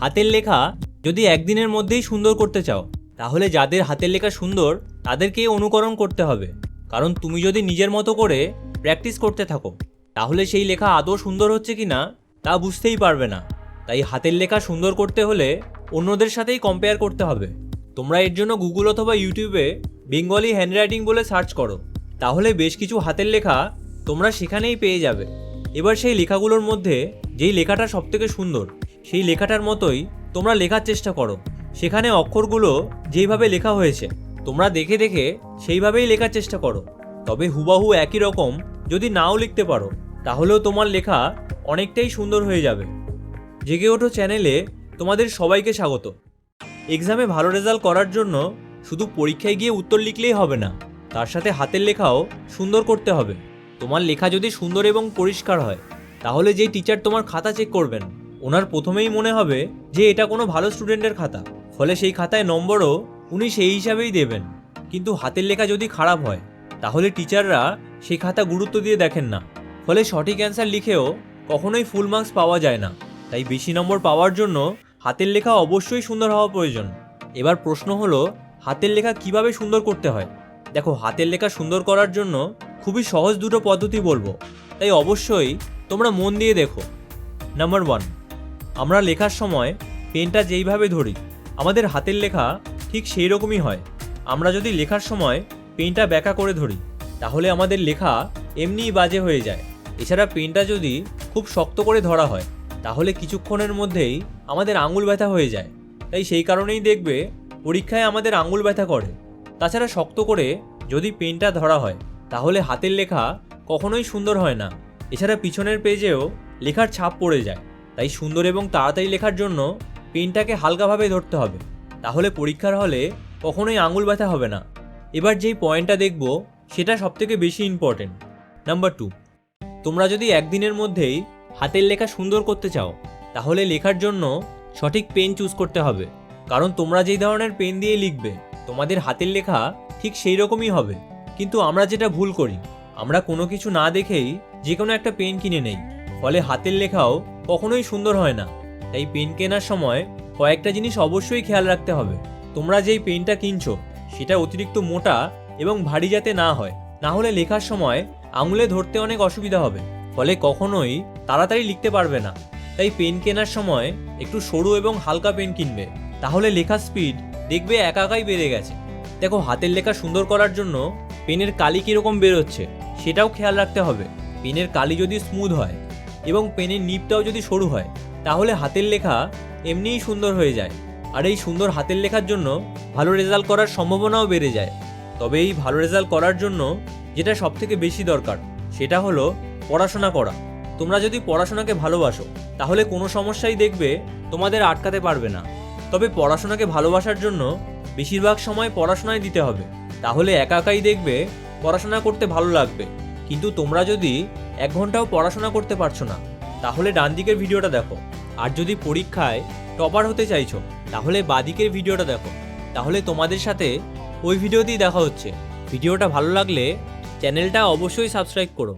হাতের লেখা যদি একদিনের মধ্যেই সুন্দর করতে চাও, তাহলে যাদের হাতের লেখা সুন্দর তাদেরকেই অনুকরণ করতে হবে। কারণ তুমি যদি নিজের মতো করে প্র্যাকটিস করতে থাকো, তাহলে সেই লেখা আদৌ সুন্দর হচ্ছে কিনা তা বুঝতেই পারবে না। তাই হাতের লেখা সুন্দর করতে হলে অন্যদের সাথেই কম্পেয়ার করতে হবে। তোমরা এর জন্য গুগল অথবা ইউটিউবে বেঙ্গলি হ্যান্ডরাইটিং বলে সার্চ করো, তাহলে বেশ কিছু হাতের লেখা তোমরা সেখানেই পেয়ে যাবে। এবার সেই লেখাগুলোর মধ্যে যেই লেখাটা সবথেকে সুন্দর, সেই লেখাটার মতোই তোমরা লেখার চেষ্টা করো। সেখানে অক্ষরগুলো যেইভাবে লেখা হয়েছে তোমরা দেখে দেখে সেইভাবেই লেখার চেষ্টা করো। তবে হুবাহু একই রকম যদি নাও লিখতে পারো, তাহলেও তোমার লেখা অনেকটাই সুন্দর হয়ে যাবে। জেগে ওঠো চ্যানেলে তোমাদের সবাইকে স্বাগত। এক্সামে ভালো রেজাল্ট করার জন্য শুধু পরীক্ষায় গিয়ে উত্তর লিখলেই হবে না, তার সাথে হাতের লেখাও সুন্দর করতে হবে। তোমার লেখা যদি সুন্দর এবং পরিষ্কার হয়, তাহলে যেই টিচার তোমার খাতা চেক করবেন, ওনার প্রথমেই মনে হবে যে এটা কোনো ভালো স্টুডেন্টের খাতা, ফলে সেই খাতায় নম্বরও উনি সেই হিসাবেই দেবেন। কিন্তু হাতের লেখা যদি খারাপ হয়, তাহলে টিচাররা সেই খাতা গুরুত্ব দিয়ে দেখেন না, ফলে সঠিক অ্যান্সার লিখেও কখনোই ফুল মার্কস পাওয়া যায় না। তাই বেশি নম্বর পাওয়ার জন্য হাতের লেখা অবশ্যই সুন্দর হওয়া প্রয়োজন। এবার প্রশ্ন হলো, হাতের লেখা কিভাবে সুন্দর করতে হয়? দেখো, হাতের লেখা সুন্দর করার জন্য খুবই সহজ দুটো পদ্ধতি বলবো, তাই অবশ্যই তোমরা মন দিয়ে দেখো। নাম্বার 1, আমরা লেখার সময় পেনটা যেইভাবে ধরি, আমাদের হাতের লেখা ঠিক সেই রকমই হয়। আমরা যদি লেখার সময় পেনটা ব্যাকা করে ধরি, তাহলে আমাদের লেখা এমনিই বাজে হয়ে যায়। এছাড়া পেনটা যদি খুব শক্ত করে ধরা হয়, তাহলে কিছুক্ষণের মধ্যেই আমাদের আঙুল ব্যথা হয়ে যায়। তাই সেই কারণেই দেখবে পরীক্ষায় আমাদের আঙুল ব্যথা করে। তাছাড়া শক্ত করে যদি পেনটা ধরা হয়, তাহলে হাতের লেখা কখনোই সুন্দর হয় না। এছাড়া পিছনের পেজেও লেখার ছাপ পড়ে যায়। তাই সুন্দর এবং তাড়াতাড়ি লেখার জন্য পেনটাকে হালকাভাবে ধরতে হবে, তাহলে পরীক্ষার হলে কখনোই আঙুল ব্যথা হবে না। এবার যেই পয়েন্টটা দেখব সেটা সবথেকে বেশি ইম্পর্টেন্ট। নাম্বার 2, তোমরা যদি একদিনের মধ্যেই হাতের লেখা সুন্দর করতে চাও, তাহলে লেখার জন্য সঠিক পেন চুজ করতে হবে। কারণ তোমরা যেই ধরনের পেন দিয়ে লিখবে, তোমাদের হাতের লেখা ঠিক সেই রকমই হবে। কিন্তু আমরা যেটা ভুল করি, আমরা কোনো কিছু না দেখেই যে কোনো একটা পেন কিনে নেই, ফলে হাতের লেখাও কখনোই সুন্দর হয় না। তাই পেন কেনার সময় কয়েকটা জিনিস অবশ্যই খেয়াল রাখতে হবে। তোমরা যেই পেনটা কিনছো সেটা অতিরিক্ত মোটা এবং ভারী যাতে না হয়, না হলে লেখার সময় আঙুলে ধরতে অনেক অসুবিধা হবে, ফলে কখনোই তাড়াতাড়ি লিখতে পারবে না। তাই পেন কেনার সময় একটু সরু এবং হালকা পেন কিনবে, তাহলে লেখার স্পিড দেখবে একাই বেড়ে গেছে। দেখো, হাতের লেখা সুন্দর করার জন্য পেনের কালি কীরকম বেরোচ্ছে সেটাও খেয়াল রাখতে হবে। পেনের কালি যদি স্মুথ হয় এবং পেনের নিবটাও যদি সরু হয়, তাহলে হাতের লেখা এমনিই সুন্দর হয়ে যায়। আর এই সুন্দর হাতের লেখার জন্য ভালো রেজাল্ট করার সম্ভাবনাও বেড়ে যায়। তবে এই ভালো রেজাল্ট করার জন্য যেটা সবথেকে বেশি দরকার, সেটা হলো পড়াশোনা করা। তোমরা যদি পড়াশোনাকে ভালোবাসো, তাহলে কোনো সমস্যাই দেখবে তোমাদের আটকাতে পারবে না। তবে পড়াশোনাকে ভালোবাসার জন্য বেশিরভাগ সময় পড়াশোনায় দিতে হবে, তাহলে একাই দেখবে পড়াশোনা করতে ভালো লাগবে। কিন্তু তোমরা যদি 1 ঘন্টাও পড়াশোনা করতে পারছো না, তাহলে ডান দিকের ভিডিওটা দেখো। আর যদি পরীক্ষায় টপার হতে চাইছো, তাহলে বাদিকের ভিডিওটা দেখো। তাহলে তোমাদের সাথে ওই ভিডিওতেই দেখা হচ্ছে। ভিডিওটা ভালো লাগলে চ্যানেলটা অবশ্যই সাবস্ক্রাইব করো।